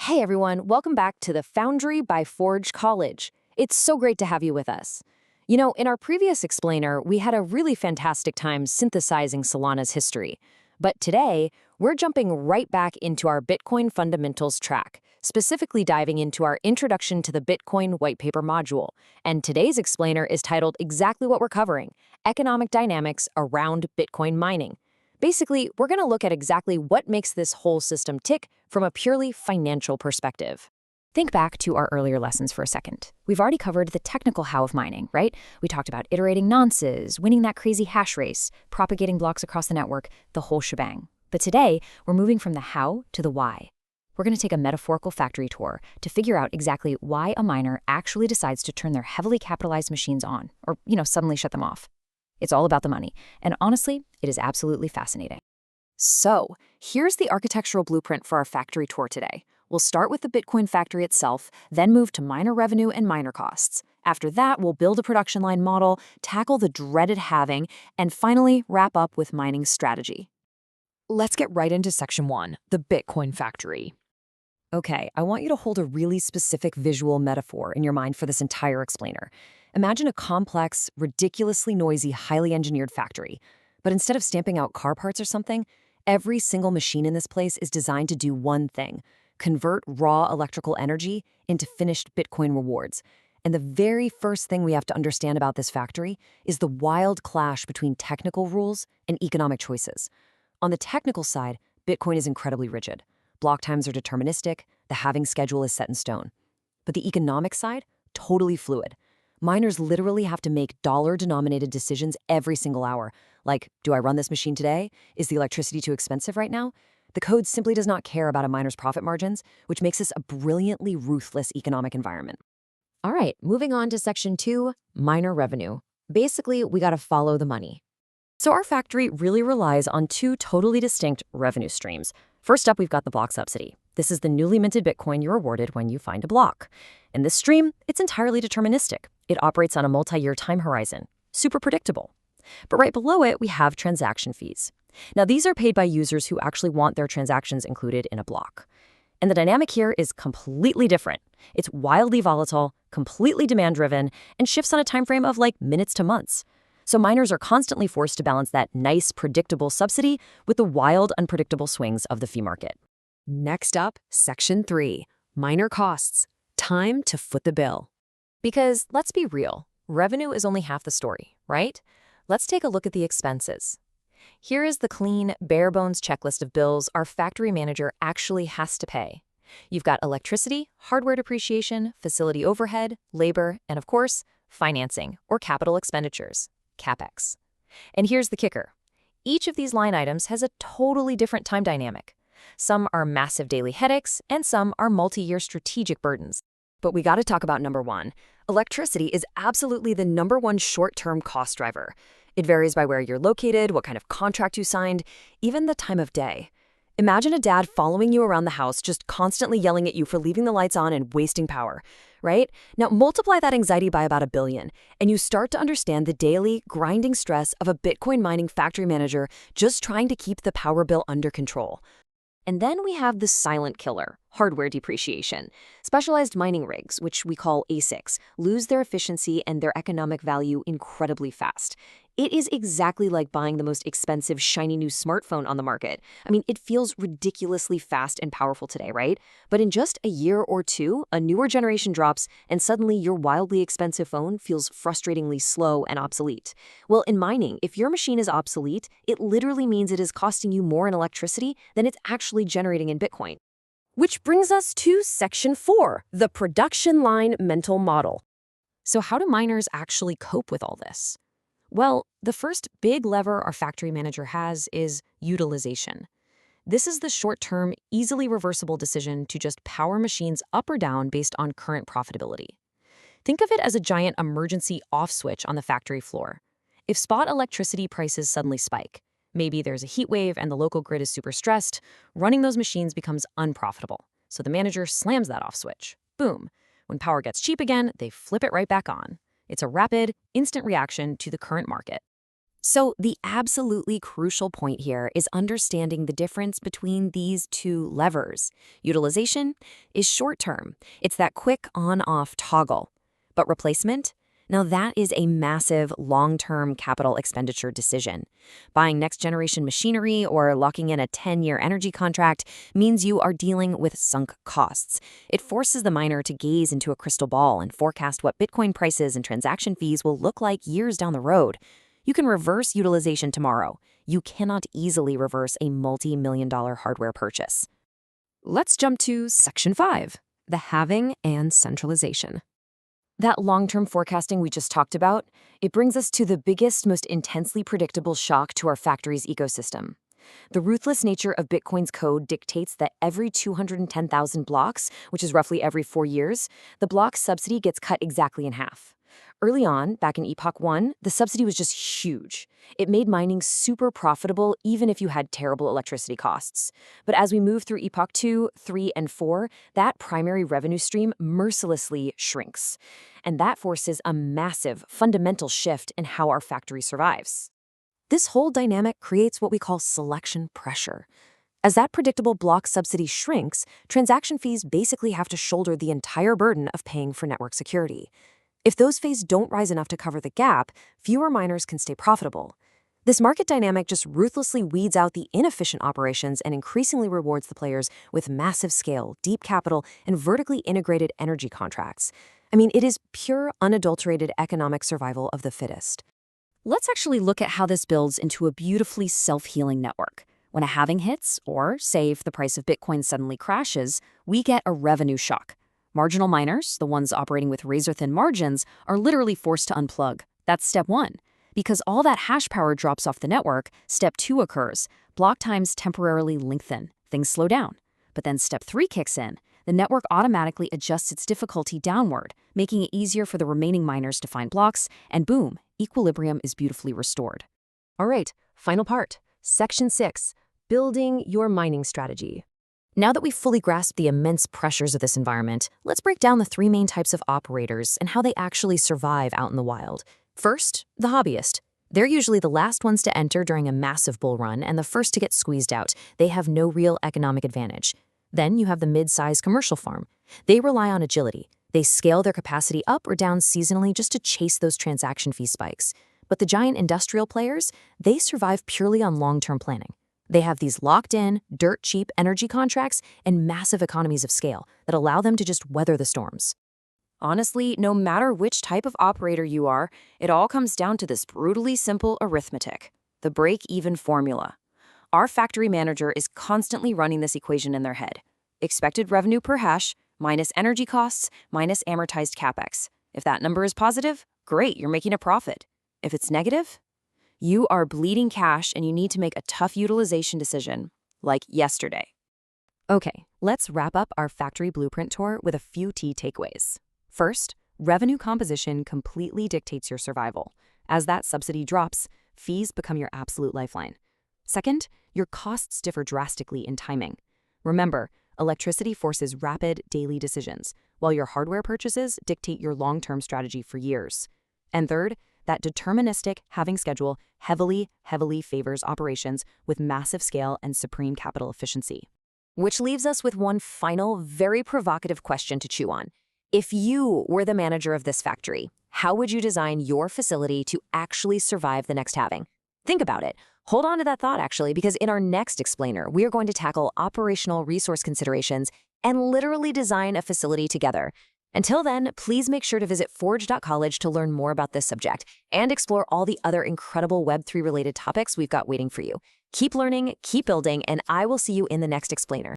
Hey everyone, welcome back to the Foundry by Forge College. It's so great to have you with us. In our previous explainer, we had a really fantastic time synthesizing Solana's history. But today, we're jumping right back into our Bitcoin fundamentals track, specifically diving into our Introduction to the Bitcoin White Paper module. And today's explainer is titled exactly what we're covering: Economic Dynamics Around Bitcoin Mining. Basically, we're going to look at exactly what makes this whole system tick from a purely financial perspective. Think back to our earlier lessons for a second. We've already covered the technical how of mining, right? We talked about iterating nonces, winning that crazy hash race, propagating blocks across the network, the whole shebang. But today, we're moving from the how to the why. We're going to take a metaphorical factory tour to figure out exactly why a miner actually decides to turn their heavily capitalized machines on, or, suddenly shut them off. It's all about the money, and honestly, it is absolutely fascinating. So, here's the architectural blueprint for our factory tour today. We'll start with the Bitcoin factory itself, then move to miner revenue and miner costs. After that, we'll build a production line model, tackle the dreaded halving, and finally wrap up with mining strategy. Let's get right into section 1, the Bitcoin factory. Okay, I want you to hold a really specific visual metaphor in your mind for this entire explainer. Imagine a complex, ridiculously noisy, highly engineered factory. But instead of stamping out car parts or something, every single machine in this place is designed to do one thing: convert raw electrical energy into finished Bitcoin rewards. And the very first thing we have to understand about this factory is the wild clash between technical rules and economic choices. On the technical side, Bitcoin is incredibly rigid. Block times are deterministic, the halving schedule is set in stone. But the economic side, totally fluid. Miners literally have to make dollar-denominated decisions every single hour. Like, do I run this machine today? Is the electricity too expensive right now? The code simply does not care about a miner's profit margins, which makes this a brilliantly ruthless economic environment. All right, moving on to section 2, miner revenue. Basically, we gotta follow the money. So our factory really relies on two totally distinct revenue streams. First up, we've got the block subsidy. This is the newly minted Bitcoin you're awarded when you find a block. In this stream, it's entirely deterministic. It operates on a multi-year time horizon. Super predictable. But right below it, we have transaction fees. Now, these are paid by users who actually want their transactions included in a block. And the dynamic here is completely different. It's wildly volatile, completely demand-driven, and shifts on a time frame of like minutes to months. So miners are constantly forced to balance that nice, predictable subsidy with the wild, unpredictable swings of the fee market. Next up, section 3, miner costs. Time to foot the bill. Because let's be real, revenue is only half the story, right? Let's take a look at the expenses. Here is the clean, bare-bones checklist of bills our factory manager actually has to pay. You've got electricity, hardware depreciation, facility overhead, labor, and of course, financing or capital expenditures, CapEx. And here's the kicker. Each of these line items has a totally different time dynamic. Some are massive daily headaches, and some are multi-year strategic burdens. But we gotta talk about number one. Electricity is absolutely the number one short-term cost driver. It varies by where you're located, what kind of contract you signed, even the time of day. Imagine a dad following you around the house, just constantly yelling at you for leaving the lights on and wasting power, right? Now multiply that anxiety by about 1 billion, and you start to understand the daily, grinding stress of a Bitcoin mining factory manager just trying to keep the power bill under control. And then we have the silent killer, hardware depreciation. Specialized mining rigs, which we call ASICs, lose their efficiency and their economic value incredibly fast. It is exactly like buying the most expensive, shiny new smartphone on the market. I mean, it feels ridiculously fast and powerful today, right? But in just a year or two, a newer generation drops, and suddenly your wildly expensive phone feels frustratingly slow and obsolete. Well, in mining, if your machine is obsolete, it literally means it is costing you more in electricity than it's actually generating in Bitcoin. Which brings us to section 4, the production line mental model. So how do miners actually cope with all this? Well, the first big lever our factory manager has is utilization. This is the short-term, easily reversible decision to just power machines up or down based on current profitability. Think of it as a giant emergency off switch on the factory floor. If spot electricity prices suddenly spike, maybe there's a heat wave and the local grid is super stressed, running those machines becomes unprofitable. So the manager slams that off switch. Boom. When power gets cheap again, they flip it right back on. It's a rapid, instant reaction to the current market. So, the absolutely crucial point here is understanding the difference between these two levers. Utilization is short term, it's that quick on off toggle. But replacement? Now, that is a massive long term capital expenditure decision. Buying next generation machinery or locking in a 10-year energy contract means you are dealing with sunk costs. It forces the miner to gaze into a crystal ball and forecast what Bitcoin prices and transaction fees will look like years down the road. You can reverse utilization tomorrow. You cannot easily reverse a multi-million-dollar hardware purchase. Let's jump to Section 5, the halving and centralization. That long-term forecasting we just talked about, it brings us to the biggest, most intensely predictable shock to our factory's ecosystem. The ruthless nature of Bitcoin's code dictates that every 210,000 blocks, which is roughly every 4 years, the block subsidy gets cut exactly in half. Early on, back in Epoch 1, the subsidy was just huge. It made mining super profitable even if you had terrible electricity costs. But as we move through Epoch 2, 3, and 4, that primary revenue stream mercilessly shrinks. And that forces a massive, fundamental shift in how our factory survives. This whole dynamic creates what we call selection pressure. As that predictable block subsidy shrinks, transaction fees basically have to shoulder the entire burden of paying for network security. If those fees don't rise enough to cover the gap, fewer miners can stay profitable. This market dynamic just ruthlessly weeds out the inefficient operations and increasingly rewards the players with massive scale, deep capital, and vertically integrated energy contracts. I mean, it is pure, unadulterated economic survival of the fittest. Let's actually look at how this builds into a beautifully self-healing network. When a halving hits, or say if the price of Bitcoin suddenly crashes, we get a revenue shock. Marginal miners, the ones operating with razor-thin margins, are literally forced to unplug. That's step 1. Because all that hash power drops off the network, step 2 occurs. Block times temporarily lengthen. Things slow down. But then step 3 kicks in. The network automatically adjusts its difficulty downward, making it easier for the remaining miners to find blocks, and boom, equilibrium is beautifully restored. All right, final part. Section 6, building your mining strategy. Now that we've fully grasped the immense pressures of this environment, let's break down the 3 main types of operators and how they actually survive out in the wild. First, the hobbyist. They're usually the last ones to enter during a massive bull run and the first to get squeezed out. They have no real economic advantage. Then you have the mid-sized commercial farm. They rely on agility. They scale their capacity up or down seasonally just to chase those transaction fee spikes. But the giant industrial players, they survive purely on long-term planning. They have these locked-in, dirt-cheap energy contracts and massive economies of scale that allow them to just weather the storms. Honestly, no matter which type of operator you are, it all comes down to this brutally simple arithmetic, the break-even formula. Our factory manager is constantly running this equation in their head. Expected revenue per hash minus energy costs minus amortized capex. If that number is positive, great, you're making a profit. If it's negative, you are bleeding cash and you need to make a tough utilization decision, like yesterday. Okay, let's wrap up our factory blueprint tour with a few key takeaways. First, revenue composition completely dictates your survival. As that subsidy drops, fees become your absolute lifeline. Second, your costs differ drastically in timing. Remember, electricity forces rapid daily decisions, while your hardware purchases dictate your long-term strategy for years. And third, that deterministic halving schedule heavily favors operations with massive scale and supreme capital efficiency. Which leaves us with one final, very provocative question to chew on. If you were the manager of this factory, how would you design your facility to actually survive the next halving? Think about it. Hold on to that thought, actually, because in our next explainer, we are going to tackle operational resource considerations and literally design a facility together. Until then, please make sure to visit forge.college to learn more about this subject and explore all the other incredible Web3 related topics we've got waiting for you. Keep learning, keep building, and I will see you in the next explainer.